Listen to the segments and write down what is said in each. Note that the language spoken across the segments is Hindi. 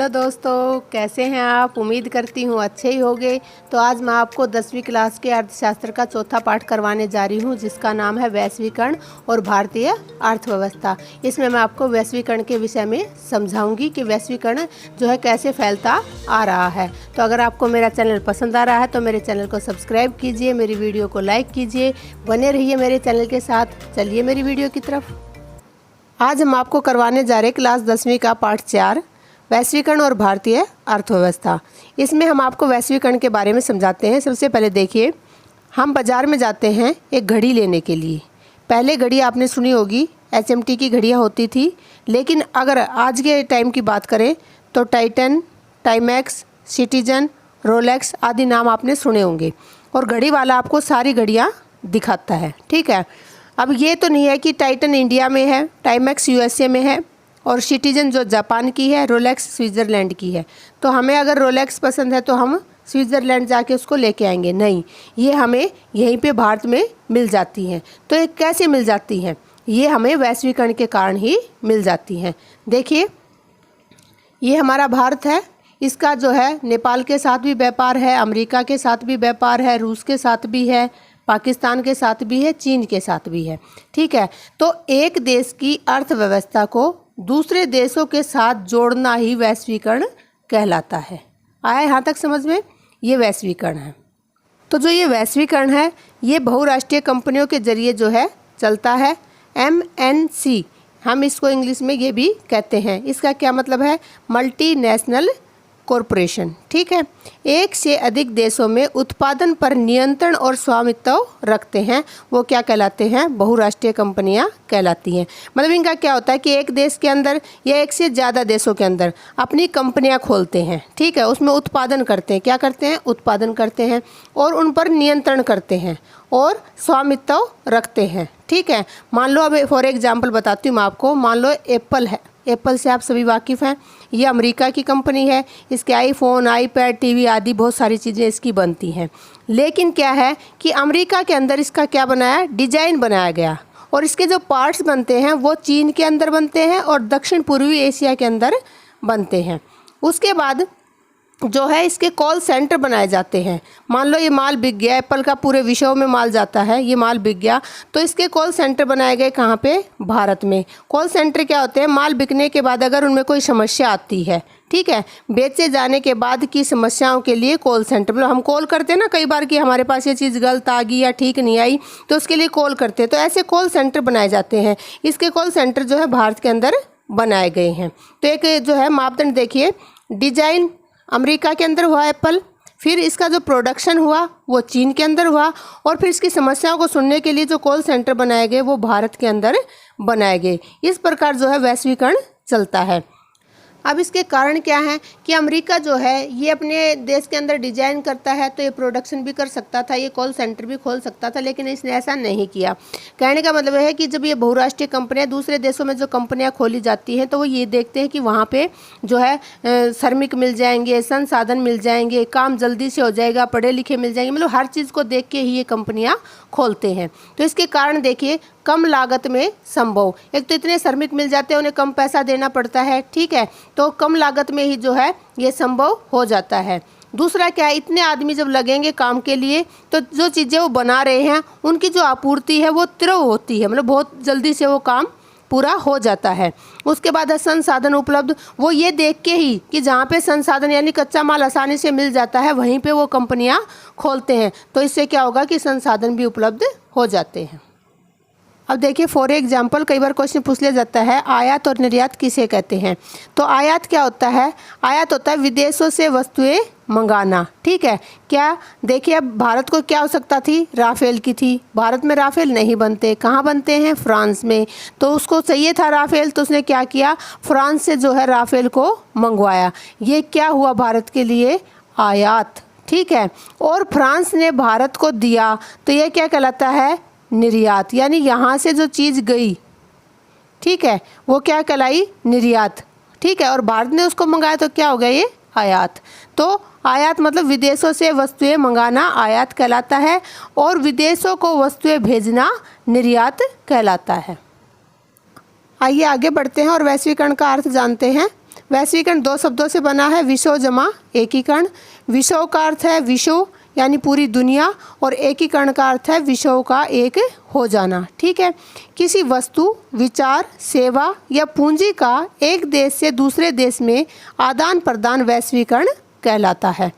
हेलो दोस्तों, कैसे हैं आप। उम्मीद करती हूँ अच्छे ही होंगे। तो आज मैं आपको 10वीं क्लास के अर्थशास्त्र का चौथा पाठ करवाने जा रही हूँ, जिसका नाम है वैश्वीकरण और भारतीय अर्थव्यवस्था। इसमें मैं आपको वैश्वीकरण के विषय में समझाऊंगी कि वैश्वीकरण जो है कैसे फैलता आ रहा है। तो अगर आपको मेरा चैनल पसंद आ रहा है तो मेरे चैनल को सब्सक्राइब कीजिए, मेरी वीडियो को लाइक कीजिए, बने रहिए मेरे चैनल के साथ। चलिए मेरी वीडियो की तरफ। आज हम आपको करवाने जा रहे क्लास 10वीं का पाठ 4 वैश्वीकरण और भारतीय अर्थव्यवस्था। इसमें हम आपको वैश्वीकरण के बारे में समझाते हैं। सबसे पहले देखिए, हम बाज़ार में जाते हैं एक घड़ी लेने के लिए। पहले घड़ी आपने सुनी होगी, HMT की घड़ियाँ होती थी, लेकिन अगर आज के टाइम की बात करें तो टाइटन, टाइमैक्स, सिटीजन, रोलेक्स आदि नाम आपने सुने होंगे। और घड़ी वाला आपको सारी घड़ियाँ दिखाता है, ठीक है। अब ये तो नहीं है कि टाइटन इंडिया में है, टाइमैक्स USA में है और सिटीजन जो जापान की है, रोलेक्स स्विट्ज़रलैंड की है। तो हमें अगर रोलेक्स पसंद है तो हम स्विट्ज़रलैंड जाके उसको लेके आएंगे, नहीं, ये हमें यहीं पे भारत में मिल जाती हैं। तो ये कैसे मिल जाती हैं? ये हमें वैश्वीकरण के कारण ही मिल जाती हैं। देखिए, ये हमारा भारत है, इसका जो है नेपाल के साथ भी व्यापार है, अमेरिका के साथ भी व्यापार है, रूस के साथ भी है, पाकिस्तान के साथ भी है, चीन के साथ भी है, ठीक है। तो एक देश की अर्थव्यवस्था को दूसरे देशों के साथ जोड़ना ही वैश्वीकरण कहलाता है। आया यहाँ तक समझ में? ये वैश्वीकरण है। तो जो ये वैश्वीकरण है, ये बहुराष्ट्रीय कंपनियों के जरिए जो है चलता है। MNC हम इसको इंग्लिश में ये भी कहते हैं। इसका क्या मतलब है? मल्टीनेशनल कॉरपोरेशन, ठीक है। एक से अधिक देशों में उत्पादन पर नियंत्रण और स्वामित्व रखते हैं, वो क्या कहलाते हैं? बहुराष्ट्रीय कंपनियां कहलाती हैं। मतलब इनका क्या होता है कि एक देश के अंदर या एक से ज़्यादा देशों के अंदर अपनी कंपनियां खोलते हैं, ठीक है। उसमें उत्पादन करते हैं, क्या करते हैं? उत्पादन करते हैं और उन पर नियंत्रण करते हैं और स्वामित्व रखते हैं, ठीक है। मान लो, अब फॉर एग्जाम्पल बताती हूँ मैं आपको। मान लो एप्पल है, एप्पल से आप सभी वाकिफ़ हैं। ये अमेरिका की कंपनी है, इसके आईफोन, आईपैड, टीवी आदि बहुत सारी चीज़ें इसकी बनती हैं। लेकिन क्या है कि अमेरिका के अंदर इसका क्या बनाया? डिजाइन बनाया गया, और इसके जो पार्ट्स बनते हैं वो चीन के अंदर बनते हैं और दक्षिण पूर्वी एशिया के अंदर बनते हैं। उसके बाद जो है इसके कॉल सेंटर बनाए जाते हैं। मान लो ये माल बिक गया, एप्पल का पूरे विश्व में माल जाता है, ये माल बिक गया, तो इसके कॉल सेंटर बनाए गए कहाँ पे? भारत में। कॉल सेंटर क्या होते हैं? माल बिकने के बाद अगर उनमें कोई समस्या आती है, ठीक है, बेचे जाने के बाद की समस्याओं के लिए कॉल सेंटर, मतलब हम कॉल करते हैं ना कई बार कि हमारे पास ये चीज़ गलत आ गई या ठीक नहीं आई, तो उसके लिए कॉल करते हैं। तो ऐसे कॉल सेंटर बनाए जाते हैं। इसके कॉल सेंटर जो है भारत के अंदर बनाए गए हैं। तो एक जो है मापदंड देखिए, डिजाइन अमेरिका के अंदर हुआ एप्पल, फिर इसका जो प्रोडक्शन हुआ वो चीन के अंदर हुआ, और फिर इसकी समस्याओं को सुनने के लिए जो कॉल सेंटर बनाए गए वो भारत के अंदर बनाए गए। इस प्रकार जो है वैश्वीकरण चलता है। अब इसके कारण क्या है कि अमेरिका जो है ये अपने देश के अंदर डिजाइन करता है, तो ये प्रोडक्शन भी कर सकता था, ये कॉल सेंटर भी खोल सकता था, लेकिन इसने ऐसा नहीं किया। कहने का मतलब है कि जब ये बहुराष्ट्रीय कंपनियां दूसरे देशों में जो कंपनियां खोली जाती हैं तो वो ये देखते हैं कि वहाँ पे जो है श्रमिक मिल जाएंगे, संसाधन मिल जाएंगे, काम जल्दी से हो जाएगा, पढ़े लिखे मिल जाएंगे, मतलब हर चीज़ को देख के ही ये कंपनियाँ खोलते हैं। तो इसके कारण देखिए, कम लागत में संभव, एक तो इतने श्रमिक मिल जाते हैं, उन्हें कम पैसा देना पड़ता है, ठीक है, तो कम लागत में ही जो है ये संभव हो जाता है। दूसरा क्या है, इतने आदमी जब लगेंगे काम के लिए तो जो चीज़ें वो बना रहे हैं उनकी जो आपूर्ति है वो तीव्र होती है, मतलब बहुत जल्दी से वो काम पूरा हो जाता है। उसके बाद है संसाधन उपलब्ध, वो ये देख के ही कि जहाँ पे संसाधन यानी कच्चा माल आसानी से मिल जाता है वहीं पे वो कंपनियाँ खोलते हैं। तो इससे क्या होगा कि संसाधन भी उपलब्ध हो जाते हैं। अब देखिए, फॉर एग्जाम्पल कई बार क्वेश्चन पूछ लिया जाता है, आयात और निर्यात किसे कहते हैं? तो आयात क्या होता है? आयात होता है विदेशों से वस्तुएं मंगाना, ठीक है। क्या देखिए, अब भारत को क्या आवश्यकता थी? राफेल की थी। भारत में राफेल नहीं बनते, कहाँ बनते हैं? फ्रांस में। तो उसको चाहिए था राफेल, तो उसने क्या किया? फ्रांस से जो है राफेल को मंगवाया। ये क्या हुआ भारत के लिए? आयात, ठीक है। और फ्रांस ने भारत को दिया, तो ये क्या कहलाता है? निर्यात, यानी यहाँ से जो चीज़ गई, ठीक है, वो क्या कहलाई? निर्यात, ठीक है। और भारत ने उसको मंगाया तो क्या हो गया? ये आयात। तो आयात मतलब विदेशों से वस्तुएं मंगाना आयात कहलाता है, और विदेशों को वस्तुएं भेजना निर्यात कहलाता है। आइए आगे बढ़ते हैं और वैश्वीकरण का अर्थ जानते हैं। वैश्वीकरण दो शब्दों से बना है, विश्व जमा एकीकरण। विश्व का अर्थ है विश्व यानी पूरी दुनिया, और एकीकरण का अर्थ है विश्व का एक हो जाना। ठीक है, किसी वस्तु, विचार, सेवा या पूंजी का एक देश से दूसरे देश में आदान प्रदान वैश्वीकरण कहलाता है।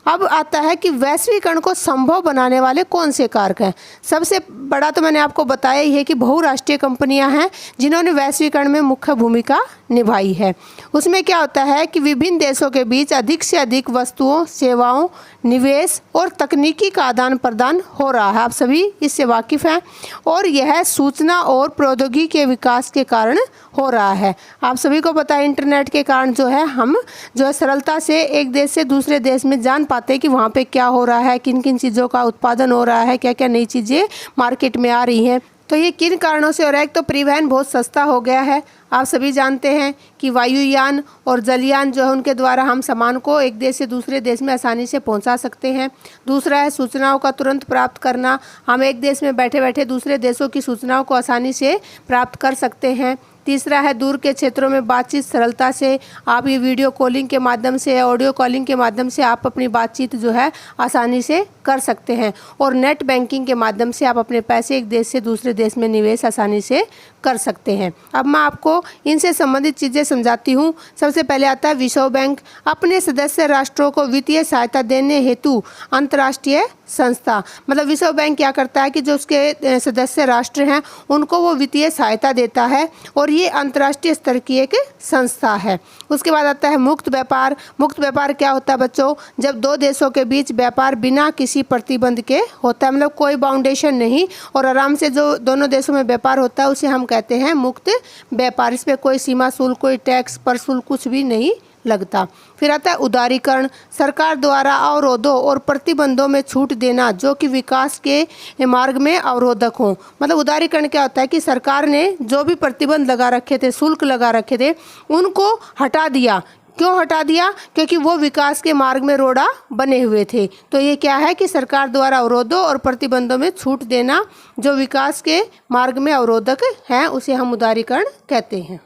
अब आता है कि वैश्वीकरण को संभव बनाने वाले कौन से कारक हैं। सबसे बड़ा तो मैंने आपको बताया ही है कि बहुराष्ट्रीय कंपनियां हैं जिन्होंने वैश्वीकरण में मुख्य भूमिका निभाई है। उसमें क्या होता है कि विभिन्न देशों के बीच अधिक से अधिक वस्तुओं, सेवाओं, निवेश और तकनीकी का आदान प्रदान हो रहा है। आप सभी इससे वाकिफ़ हैं, और यह सूचना और प्रौद्योगिकी के विकास के कारण हो रहा है। आप सभी को पता है इंटरनेट के कारण जो है हम जो है सरलता से एक देश से दूसरे देश में जान पाते हैं कि वहाँ पे क्या हो रहा है, किन किन चीज़ों का उत्पादन हो रहा है, क्या क्या नई चीज़ें मार्केट में आ रही हैं। तो ये किन कारणों से हो रहा है। एक तो परिवहन बहुत सस्ता हो गया है। आप सभी जानते हैं कि वायुयान और जलयान जो है उनके द्वारा हम सामान को एक देश से दूसरे देश में आसानी से पहुंचा सकते हैं। दूसरा है सूचनाओं का तुरंत प्राप्त करना। हम एक देश में बैठे बैठे दूसरे देशों की सूचनाओं को आसानी से प्राप्त कर सकते हैं। तीसरा है दूर के क्षेत्रों में बातचीत सरलता से। आप ये वीडियो कॉलिंग के माध्यम से, ऑडियो कॉलिंग के माध्यम से आप अपनी बातचीत जो है आसानी से कर सकते हैं। और नेट बैंकिंग के माध्यम से आप अपने पैसे एक देश से दूसरे देश में निवेश आसानी से कर सकते हैं। अब मैं आपको इनसे संबंधित चीज़ें समझाती हूँ। सबसे पहले आता है विश्व बैंक। अपने सदस्य राष्ट्रों को वित्तीय सहायता देने हेतु अंतर्राष्ट्रीय संस्था, मतलब विश्व बैंक क्या करता है कि जो उसके सदस्य राष्ट्र हैं उनको वो वित्तीय सहायता देता है, और ये अंतर्राष्ट्रीय स्तर की एक संस्था है। उसके बाद आता है मुक्त व्यापार। मुक्त व्यापार क्या होता है बच्चों, जब दो देशों के बीच व्यापार बिना किसी प्रतिबंध के होता है, मतलब कोई बाउंडेशन नहीं, और आराम से जो दोनों देशों में व्यापार होता है उसे हम कहते हैं मुक्त व्यापार। इसमें कोई सीमा शुल्क, कोई टैक्स पर शुल्क कुछ भी नहीं लगता। फिर आता है उदारीकरण। सरकार द्वारा अवरोधों और प्रतिबंधों में छूट देना जो कि विकास के मार्ग में अवरोधक हों। मतलब उदारीकरण क्या होता है कि सरकार ने जो भी प्रतिबंध लगा रखे थे, शुल्क लगा रखे थे, उनको हटा दिया। क्यों हटा दिया? क्योंकि वो विकास के मार्ग में रोड़ा बने हुए थे। तो ये क्या है कि सरकार द्वारा अवरोधों और प्रतिबंधों में छूट देना जो विकास के मार्ग में अवरोधक हैं, उसे हम उदारीकरण कहते हैं।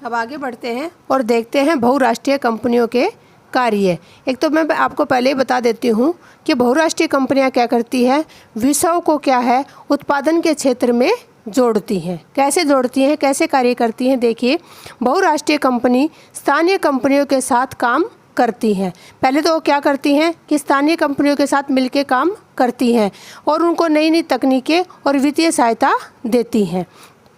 अब आगे बढ़ते हैं और देखते हैं बहुराष्ट्रीय कंपनियों के कार्य। एक तो मैं आपको पहले ही बता देती हूँ कि बहुराष्ट्रीय कंपनियाँ क्या करती है, विश्व को क्या है उत्पादन के क्षेत्र में जोड़ती हैं। कैसे जोड़ती हैं, कैसे कार्य करती हैं? देखिए, बहुराष्ट्रीय कंपनी स्थानीय कंपनियों के साथ काम करती हैं। पहले तो वो क्या करती हैं कि स्थानीय कंपनियों के साथ मिलकर काम करती हैं और उनको नई नई तकनीकें और वित्तीय सहायता देती हैं।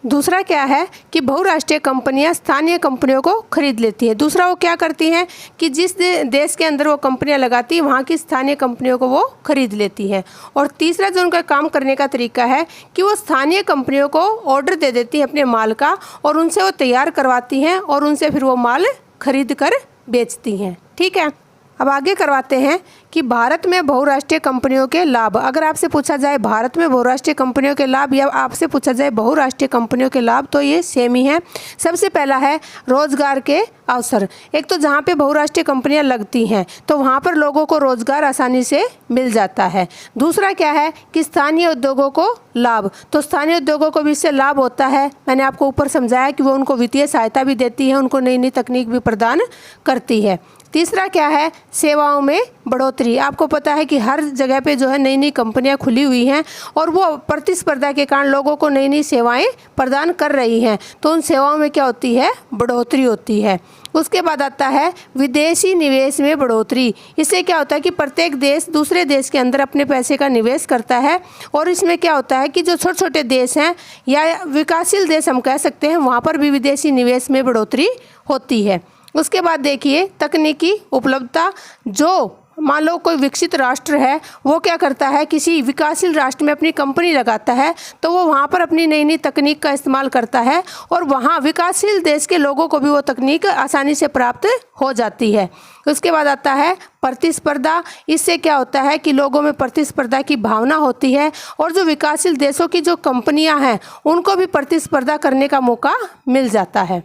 दूसरा क्या है कि बहुराष्ट्रीय कंपनियां स्थानीय कंपनियों को खरीद लेती है। दूसरा वो क्या करती हैं कि जिस देश के अंदर वो कंपनियां लगाती है वहाँ की स्थानीय कंपनियों को वो खरीद लेती हैं। और तीसरा जो उनका काम करने का तरीका है कि वो स्थानीय कंपनियों को ऑर्डर दे देती हैं अपने माल का, और उनसे वो तैयार करवाती हैं और उनसे फिर वो माल खरीद कर बेचती हैं। ठीक है, अब आगे करवाते हैं कि भारत में बहुराष्ट्रीय कंपनियों के लाभ। अगर आपसे पूछा जाए भारत में बहुराष्ट्रीय कंपनियों के लाभ या आपसे पूछा जाए बहुराष्ट्रीय कंपनियों के लाभ, तो ये सेम ही है। सबसे पहला है रोजगार के अवसर। एक तो जहाँ पे बहुराष्ट्रीय कंपनियाँ लगती हैं तो वहाँ पर लोगों को रोजगार आसानी से मिल जाता है। दूसरा क्या है कि स्थानीय उद्योगों को लाभ, तो स्थानीय उद्योगों को भी इससे लाभ होता है। मैंने आपको ऊपर समझाया कि वो उनको वित्तीय सहायता भी देती है, उनको नई नई तकनीक भी प्रदान करती है। तीसरा क्या है, सेवाओं में बढ़ोतरी। आपको पता है कि हर जगह पे जो है नई नई कंपनियां खुली हुई हैं और वो प्रतिस्पर्धा के कारण लोगों को नई नई सेवाएं प्रदान कर रही हैं, तो उन सेवाओं में क्या होती है, बढ़ोतरी होती है। उसके बाद आता है विदेशी निवेश में बढ़ोतरी। इससे क्या होता है कि प्रत्येक देश दूसरे देश के अंदर अपने पैसे का निवेश करता है, और इसमें क्या होता है कि जो छोटे छोटे देश हैं या विकासशील देश हम कह सकते हैं, वहाँ पर भी विदेशी निवेश में बढ़ोतरी होती है। उसके बाद देखिए तकनीकी उपलब्धता। जो मान लो कोई विकसित राष्ट्र है वो क्या करता है, किसी विकासशील राष्ट्र में अपनी कंपनी लगाता है तो वो वहाँ पर अपनी नई नई तकनीक का इस्तेमाल करता है और वहाँ विकासशील देश के लोगों को भी वो तकनीक आसानी से प्राप्त हो जाती है। उसके बाद आता है प्रतिस्पर्धा। इससे क्या होता है कि लोगों में प्रतिस्पर्धा की भावना होती है और जो विकासशील देशों की जो कंपनियाँ हैं उनको भी प्रतिस्पर्धा करने का मौका मिल जाता है।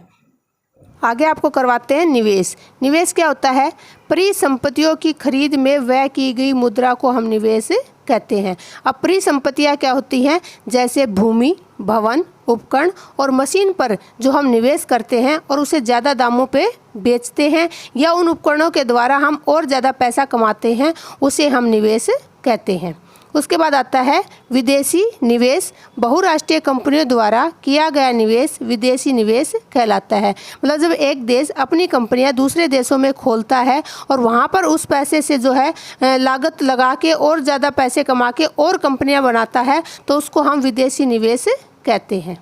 आगे आपको करवाते हैं निवेश। निवेश क्या होता है, परिसंपत्तियों की खरीद में व्यय की गई मुद्रा को हम निवेश कहते हैं। अब परिसंपत्तियाँ क्या होती हैं, जैसे भूमि, भवन, उपकरण और मशीन पर जो हम निवेश करते हैं और उसे ज़्यादा दामों पे बेचते हैं, या उन उपकरणों के द्वारा हम और ज़्यादा पैसा कमाते हैं, उसे हम निवेश कहते हैं। उसके बाद आता है विदेशी निवेश। बहुराष्ट्रीय कंपनियों द्वारा किया गया निवेश विदेशी निवेश कहलाता है। मतलब जब एक देश अपनी कंपनियां दूसरे देशों में खोलता है और वहां पर उस पैसे से जो है लागत लगा के और ज़्यादा पैसे कमा के और कंपनियां बनाता है, तो उसको हम विदेशी निवेश कहते हैं।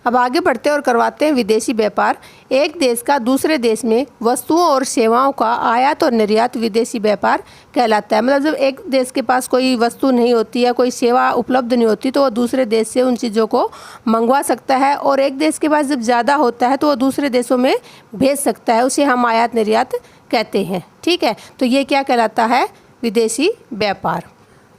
अब आगे बढ़ते और करवाते हैं विदेशी व्यापार। एक देश का दूसरे देश में वस्तुओं और सेवाओं का आयात और निर्यात विदेशी व्यापार कहलाता है। मतलब जब एक देश के पास कोई वस्तु नहीं होती है, कोई सेवा उपलब्ध नहीं होती, तो वो दूसरे देश से उन चीज़ों को मंगवा सकता है, और एक देश के पास जब ज़्यादा होता है तो वो दूसरे देशों में भेज सकता है, उसे हम आयात निर्यात कहते हैं। ठीक है, तो ये क्या कहलाता है, विदेशी व्यापार।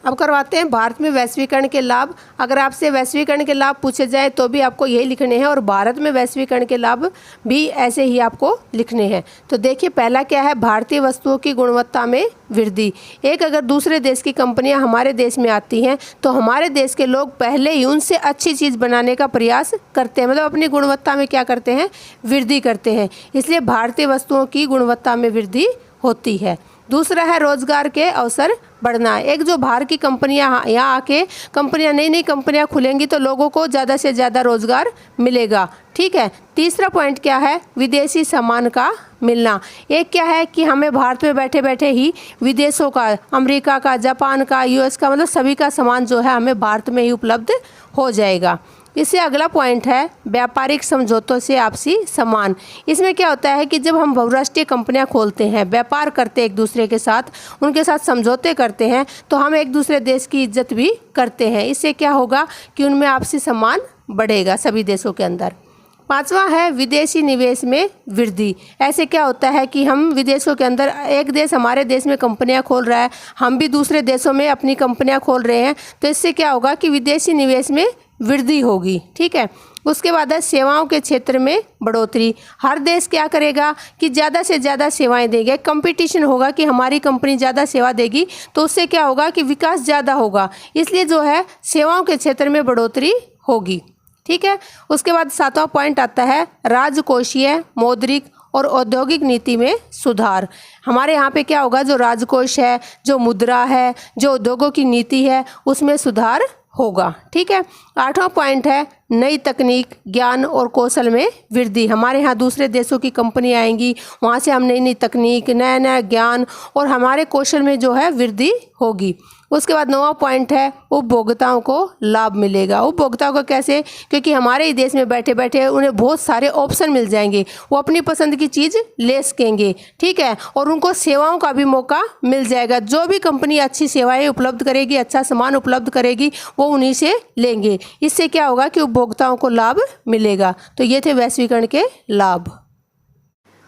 अब करवाते हैं भारत में वैश्वीकरण के लाभ। अगर आपसे वैश्वीकरण के लाभ पूछे जाए तो भी आपको यही लिखने हैं, और भारत में वैश्वीकरण के लाभ भी ऐसे ही आपको लिखने हैं। तो देखिए, पहला क्या है, भारतीय वस्तुओं की गुणवत्ता में वृद्धि। एक अगर दूसरे देश की कंपनियां हमारे देश में आती हैं तो हमारे देश के लोग पहले ही उनसे अच्छी चीज़ बनाने का प्रयास करते हैं, मतलब अपनी गुणवत्ता में क्या करते हैं, वृद्धि करते हैं। इसलिए भारतीय वस्तुओं की गुणवत्ता में वृद्धि होती है। दूसरा है रोजगार के अवसर बढ़ना। एक जो बाहर की कंपनियां यहाँ आके नई नई कंपनियां खुलेंगी तो लोगों को ज़्यादा से ज़्यादा रोजगार मिलेगा। ठीक है। तीसरा पॉइंट क्या है, विदेशी सामान का मिलना। एक क्या है कि हमें भारत में बैठे बैठे ही विदेशों का, अमेरिका का, जापान का, यूएस का, मतलब सभी का सामान जो है हमें भारत में ही उपलब्ध हो जाएगा। इससे अगला पॉइंट है व्यापारिक समझौतों से आपसी सम्मान। इसमें क्या होता है कि जब हम बहुराष्ट्रीय कंपनियां खोलते हैं, व्यापार करते हैं एक दूसरे के साथ, उनके साथ समझौते करते हैं, तो हम एक दूसरे देश की इज्जत भी करते हैं। इससे क्या होगा कि उनमें आपसी सम्मान बढ़ेगा सभी देशों के अंदर। पांचवा है विदेशी निवेश में वृद्धि। ऐसे क्या होता है कि हम विदेशों के अंदर, एक देश हमारे देश में कंपनियां खोल रहा है, हम भी दूसरे देशों में अपनी कंपनियां खोल रहे हैं, तो इससे क्या होगा कि विदेशी निवेश में वृद्धि होगी। ठीक है। उसके बाद है सेवाओं के क्षेत्र में बढ़ोतरी। हर देश क्या करेगा कि ज़्यादा से ज़्यादा सेवाएं देंगे, कंपटीशन होगा कि हमारी कंपनी ज़्यादा सेवा देगी, तो उससे क्या होगा कि विकास ज़्यादा होगा। इसलिए जो है सेवाओं के क्षेत्र में बढ़ोतरी होगी। ठीक है। उसके बाद सातवां पॉइंट आता है राजकोषीय, मौद्रिक और औद्योगिक नीति में सुधार। हमारे यहाँ पे क्या होगा, जो राजकोष है, जो मुद्रा है, जो उद्योगों की नीति है, उसमें सुधार होगा। ठीक है। आठवां पॉइंट है नई तकनीक, ज्ञान और कौशल में वृद्धि। हमारे यहाँ दूसरे देशों की कंपनी आएंगी, वहाँ से हम नई नई तकनीक, नया नया ज्ञान और हमारे कौशल में जो है वृद्धि होगी। उसके बाद 9वां पॉइंट है उपभोक्ताओं को लाभ मिलेगा। उपभोक्ताओं को कैसे, क्योंकि हमारे ही देश में बैठे बैठे उन्हें बहुत सारे ऑप्शन मिल जाएंगे, वो अपनी पसंद की चीज़ ले सकेंगे। ठीक है। और उनको सेवाओं का भी मौका मिल जाएगा। जो भी कंपनी अच्छी सेवाएं उपलब्ध करेगी, अच्छा सामान उपलब्ध करेगी, वो उन्हीं से लेंगे। इससे क्या होगा कि उपभोक्ताओं को लाभ मिलेगा। तो ये थे वैश्वीकरण के लाभ।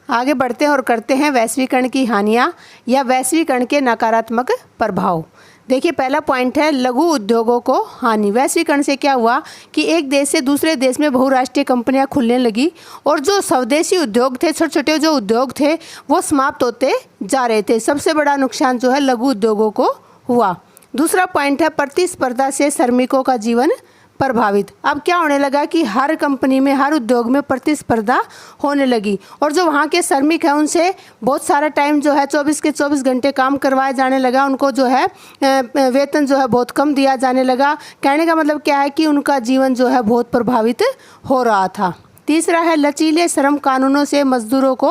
आगे बढ़ते हैं और करते हैं वैश्वीकरण की हानियाँ या वैश्वीकरण के नकारात्मक प्रभाव। देखिए, पहला पॉइंट है लघु उद्योगों को हानि। वैश्वीकरण से क्या हुआ कि एक देश से दूसरे देश में बहुराष्ट्रीय कंपनियां खुलने लगी और जो स्वदेशी उद्योग थे, छोटे छोटे जो उद्योग थे, वो समाप्त होते जा रहे थे। सबसे बड़ा नुकसान जो है लघु उद्योगों को हुआ। दूसरा पॉइंट है प्रतिस्पर्धा से श्रमिकों का जीवन प्रभावित। अब क्या होने लगा कि हर कंपनी में, हर उद्योग में प्रतिस्पर्धा होने लगी और जो वहाँ के श्रमिक हैं उनसे बहुत सारा टाइम जो है 24 के 24 घंटे काम करवाया जाने लगा। उनको जो है वेतन जो है बहुत कम दिया जाने लगा। कहने का मतलब क्या है कि उनका जीवन जो है बहुत प्रभावित हो रहा था। तीसरा है लचीले श्रम कानूनों से मजदूरों को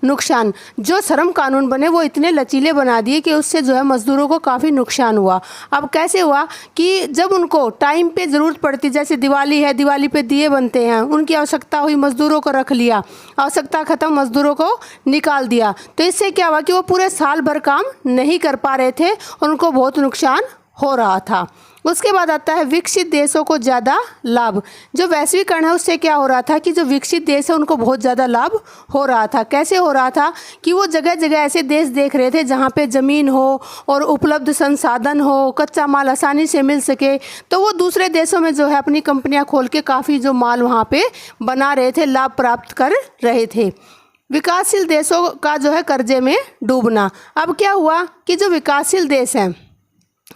नुकसान। जो श्रम कानून बने वो इतने लचीले बना दिए कि उससे जो है मजदूरों को काफ़ी नुकसान हुआ। अब कैसे हुआ कि जब उनको टाइम पे ज़रूरत पड़ती, जैसे दिवाली है, दिवाली पे दिए बनते हैं, उनकी आवश्यकता हुई, मजदूरों को रख लिया, आवश्यकता ख़त्म, मजदूरों को निकाल दिया, तो इससे क्या हुआ कि वो पूरे साल भर काम नहीं कर पा रहे थे और उनको बहुत नुकसान हो रहा था। उसके बाद आता है विकसित देशों को ज़्यादा लाभ। जो वैश्वीकरण है उससे क्या हो रहा था कि जो विकसित देश है उनको बहुत ज़्यादा लाभ हो रहा था। कैसे हो रहा था कि वो जगह जगह ऐसे देश देख रहे थे जहाँ पे ज़मीन हो और उपलब्ध संसाधन हो, कच्चा माल आसानी से मिल सके, तो वो दूसरे देशों में जो है अपनी कंपनियाँ खोल के काफ़ी जो माल वहाँ पे बना रहे थे, लाभ प्राप्त कर रहे थे। विकासशील देशों का जो है कर्जे में डूबना। अब क्या हुआ कि जो विकासशील देश हैं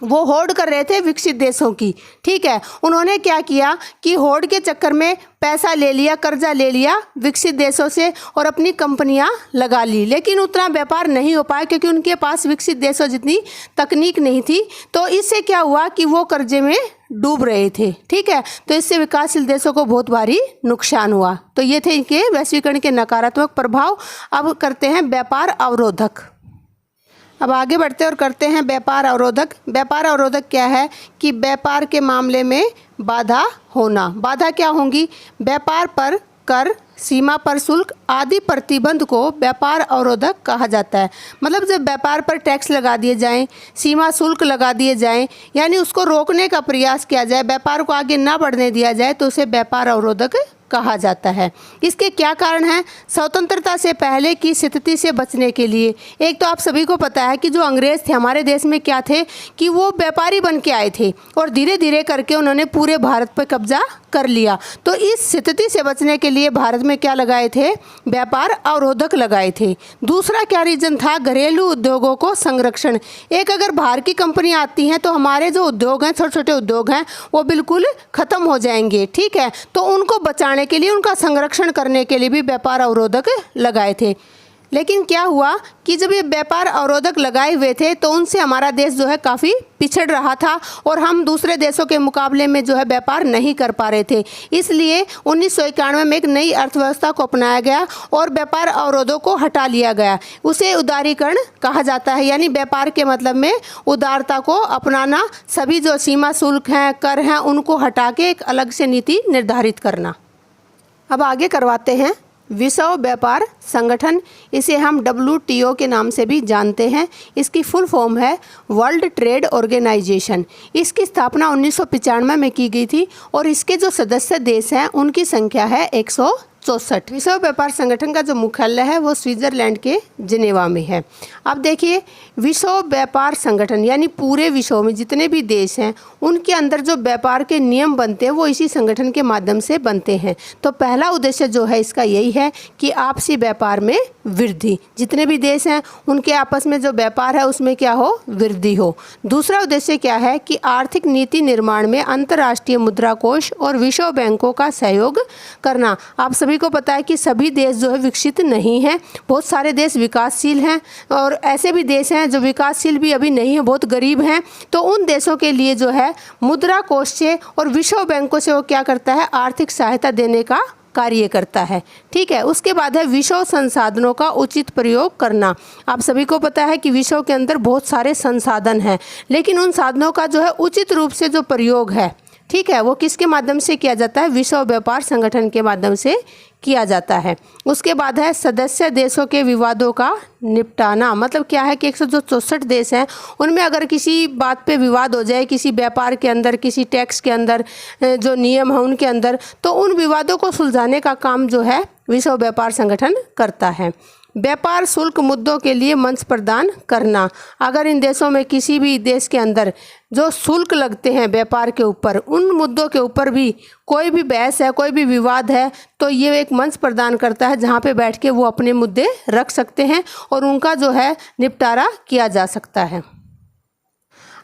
वो होड़ कर रहे थे विकसित देशों की। ठीक है, उन्होंने क्या किया कि होड़ के चक्कर में पैसा ले लिया, कर्जा ले लिया विकसित देशों से और अपनी कंपनियां लगा ली, लेकिन उतना व्यापार नहीं हो पाया क्योंकि उनके पास विकसित देशों जितनी तकनीक नहीं थी। तो इससे क्या हुआ कि वो कर्जे में डूब रहे थे। ठीक है, तो इससे विकासशील देशों को बहुत भारी नुकसान हुआ। तो ये थे इनके वैश्वीकरण के नकारात्मक प्रभाव। अब करते हैं व्यापार अवरोधक। अब आगे बढ़ते और करते हैं व्यापार अवरोधक। व्यापार अवरोधक क्या है कि व्यापार के मामले में बाधा होना। बाधा क्या होंगी? व्यापार पर कर, सीमा पर शुल्क आदि प्रतिबंध को व्यापार अवरोधक कहा जाता है। मतलब जब व्यापार पर टैक्स लगा दिए जाएं, सीमा शुल्क लगा दिए जाएं, यानी उसको रोकने का प्रयास किया जाए, व्यापार को आगे ना बढ़ने दिया जाए, तो उसे व्यापार अवरोधक कहा जाता है। इसके क्या कारण हैं? स्वतंत्रता से पहले की स्थिति से बचने के लिए एक तो आप सभी को पता है कि जो अंग्रेज थे हमारे देश में क्या थे कि वो व्यापारी बन के आए थे और धीरे धीरे करके उन्होंने पूरे भारत पर कब्जा कर लिया। तो इस स्थिति से बचने के लिए भारत में क्या लगाए थे? व्यापार अवरोधक लगाए थे। दूसरा क्या रीजन था? घरेलू उद्योगों को संरक्षण। एक अगर बाहर की कंपनी आती हैं तो हमारे जो उद्योग हैं, छोटे छोटे उद्योग हैं, वो बिल्कुल ख़त्म हो जाएंगे। ठीक है, तो उनको बचाने के लिए, उनका संरक्षण करने के लिए भी व्यापार अवरोधक लगाए थे। लेकिन क्या हुआ कि जब ये व्यापार अवरोधक लगाए हुए थे तो उनसे हमारा देश जो है काफ़ी पिछड़ रहा था और हम दूसरे देशों के मुकाबले में जो है व्यापार नहीं कर पा रहे थे। इसलिए 1991 में एक नई अर्थव्यवस्था को अपनाया गया और व्यापार अवरोधों को हटा लिया गया। उसे उदारीकरण कहा जाता है, यानी व्यापार के मतलब में उदारता को अपनाना, सभी जो सीमा शुल्क हैं, कर हैं, उनको हटा के एक अलग से नीति निर्धारित करना। अब आगे करवाते हैं विश्व व्यापार संगठन। इसे हम WTO के नाम से भी जानते हैं। इसकी फुल फॉर्म है वर्ल्ड ट्रेड ऑर्गेनाइजेशन। इसकी स्थापना 1995 में की गई थी और इसके जो सदस्य देश हैं उनकी संख्या है 164। विश्व व्यापार संगठन का जो मुख्यालय है वो स्विट्जरलैंड के जिनेवा में है। अब देखिए, विश्व व्यापार संगठन यानी पूरे विश्व में जितने भी देश हैं उनके अंदर जो व्यापार के नियम बनते हैं वो इसी संगठन के माध्यम से बनते हैं। तो पहला उद्देश्य जो है इसका यही है कि आपसी व्यापार में वृद्धि, जितने भी देश हैं उनके आपस में जो व्यापार है उसमें क्या हो? वृद्धि हो। दूसरा उद्देश्य क्या है कि आर्थिक नीति निर्माण में अंतर्राष्ट्रीय मुद्रा कोष और विश्व बैंकों का सहयोग करना। आप सभी को पता है कि सभी देश जो है विकसित नहीं हैं, बहुत सारे देश विकासशील हैं और ऐसे भी देश हैं जो विकासशील भी अभी नहीं है, बहुत गरीब हैं। तो उन देशों के लिए जो है मुद्रा कोष से और विश्व बैंकों से वो क्या करता है? आर्थिक सहायता देने का कार्य करता है। ठीक है, उसके बाद है विश्व संसाधनों का उचित प्रयोग करना। आप सभी को पता है कि विश्व के अंदर बहुत सारे संसाधन हैं, लेकिन उन साधनों का जो है उचित रूप से जो प्रयोग है, ठीक है, वो किसके माध्यम से किया जाता है? विश्व व्यापार संगठन के माध्यम से किया जाता है। उसके बाद है सदस्य देशों के विवादों का निपटाना। मतलब क्या है कि 164 देश हैं, उनमें अगर किसी बात पे विवाद हो जाए, किसी व्यापार के अंदर, किसी टैक्स के अंदर, जो नियम है उनके अंदर, तो उन विवादों को सुलझाने का काम जो है विश्व व्यापार संगठन करता है। व्यापार शुल्क मुद्दों के लिए मंच प्रदान करना। अगर इन देशों में किसी भी देश के अंदर जो शुल्क लगते हैं व्यापार के ऊपर, उन मुद्दों के ऊपर भी कोई भी बहस है, कोई भी विवाद है, तो ये एक मंच प्रदान करता है जहाँ पे बैठ के वो अपने मुद्दे रख सकते हैं और उनका जो है निपटारा किया जा सकता है।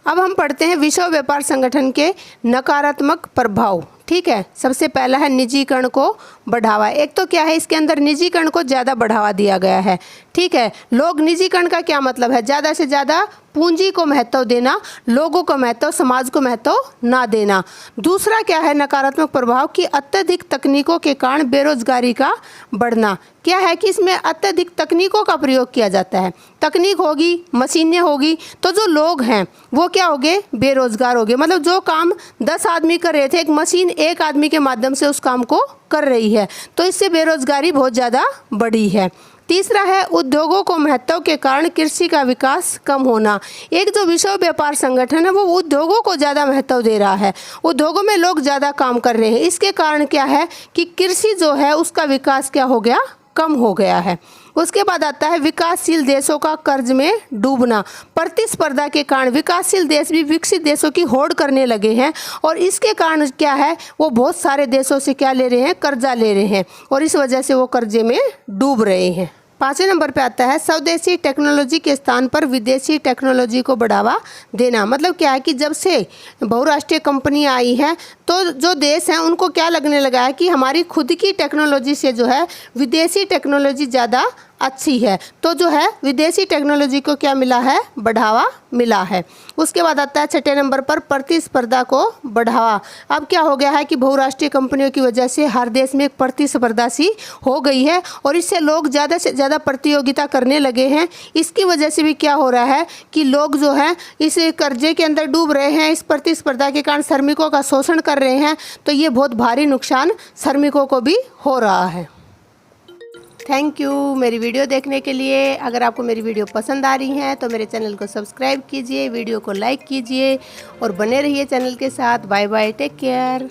अब हम पढ़ते हैं विश्व व्यापार संगठन के नकारात्मक प्रभाव। ठीक है, सबसे पहला है निजीकरण को बढ़ावा। एक तो क्या है, इसके अंदर निजीकरण को ज़्यादा बढ़ावा दिया गया है। ठीक है, लोग निजीकरण का क्या मतलब है? ज़्यादा से ज़्यादा पूंजी को महत्व देना, लोगों को महत्व, समाज को महत्व ना देना। दूसरा क्या है नकारात्मक प्रभाव कि अत्यधिक तकनीकों के कारण बेरोजगारी का बढ़ना। क्या है कि इसमें अत्यधिक तकनीकों का प्रयोग किया जाता है। तकनीक होगी, मशीनें होगी, तो जो लोग हैं वो क्या हो गए? बेरोजगार हो गए। मतलब जो काम 10 आदमी कर रहे थे, एक मशीन एक आदमी के माध्यम से उस काम को कर रही है, तो इससे बेरोजगारी बहुत ज़्यादा बढ़ी है। तीसरा है उद्योगों को महत्व के कारण कृषि का विकास कम होना। एक जो विश्व व्यापार संगठन है वो उद्योगों को ज़्यादा महत्व दे रहा है, उद्योगों में लोग ज़्यादा काम कर रहे हैं, इसके कारण क्या है कि कृषि जो है उसका विकास क्या हो गया? कम हो गया है। उसके बाद आता है विकासशील देशों का कर्ज में डूबना। प्रतिस्पर्धा के कारण विकासशील देश भी विकसित देशों की होड़ करने लगे हैं और इसके कारण क्या है, वो बहुत सारे देशों से क्या ले रहे हैं? कर्जा ले रहे हैं और इस वजह से वो कर्जे में डूब रहे हैं। 5वें नंबर पे आता है स्वदेशी टेक्नोलॉजी के स्थान पर विदेशी टेक्नोलॉजी को बढ़ावा देना। मतलब क्या है कि जब से बहुराष्ट्रीय कंपनियां आई हैं तो जो देश हैं उनको क्या लगने लगा है कि हमारी खुद की टेक्नोलॉजी से जो है विदेशी टेक्नोलॉजी ज़्यादा अच्छी है, तो जो है विदेशी टेक्नोलॉजी को क्या मिला है, बढ़ावा मिला है। उसके बाद आता है 6ठे नंबर पर प्रतिस्पर्धा को बढ़ावा। अब क्या हो गया है कि बहुराष्ट्रीय कंपनियों की वजह से हर देश में एक प्रतिस्पर्धा सी हो गई है और इससे लोग ज़्यादा से ज़्यादा प्रतियोगिता करने लगे हैं। इसकी वजह से भी क्या हो रहा है कि लोग जो हैं इस कर्जे के अंदर डूब रहे हैं, इस प्रतिस्पर्धा के कारण श्रमिकों का शोषण कर रहे हैं, तो ये बहुत भारी नुकसान श्रमिकों को भी हो रहा है। थैंक यू मेरी वीडियो देखने के लिए। अगर आपको मेरी वीडियो पसंद आ रही है तो मेरे चैनल को सब्सक्राइब कीजिए, वीडियो को लाइक कीजिए और बने रहिए चैनल के साथ। Bye bye, take care.